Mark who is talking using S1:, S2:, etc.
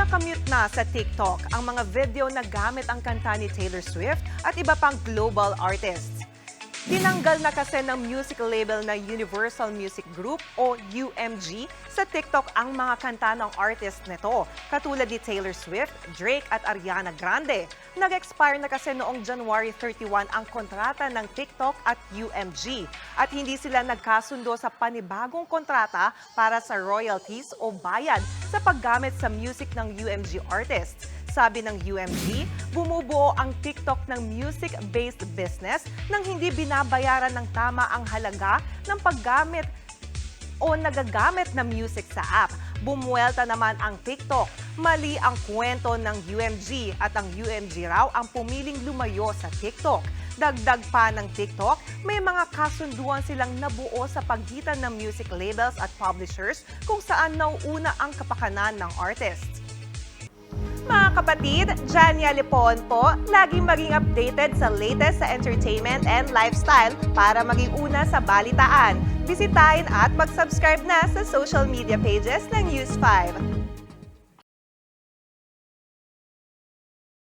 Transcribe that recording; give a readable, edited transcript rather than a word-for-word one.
S1: Nakamute na sa TikTok ang mga video na gamit ang kanta ni Taylor Swift at iba pang global artists. Tinanggal na kasi ng music label na Universal Music Group o UMG sa TikTok ang mga kanta ng artist nito, katulad ni Taylor Swift, Drake at Ariana Grande. Nag-expire na kasi noong January 31 ang kontrata ng TikTok at UMG at hindi sila nagkasundo sa panibagong kontrata para sa royalties o bayad sa paggamit sa music ng UMG artists. Sabi ng UMG, bumubuo ang TikTok ng music-based business nang hindi binabayaran ng tama ang halaga ng paggamit o nagagamit na music sa app. Bumuelta naman ang TikTok. Mali ang kwento ng UMG at ang UMG raw ang pumiling lumayo sa TikTok. Dagdag pa ng TikTok, may mga kasunduan silang nabuo sa pagitan ng music labels at publishers kung saan nauuna ang kapakanan ng artists. Mga kapatid, Jania Lipon po, laging maging updated sa latest sa entertainment and lifestyle para maging una sa balitaan. Bisitahin at mag-subscribe na sa social media pages ng News 5.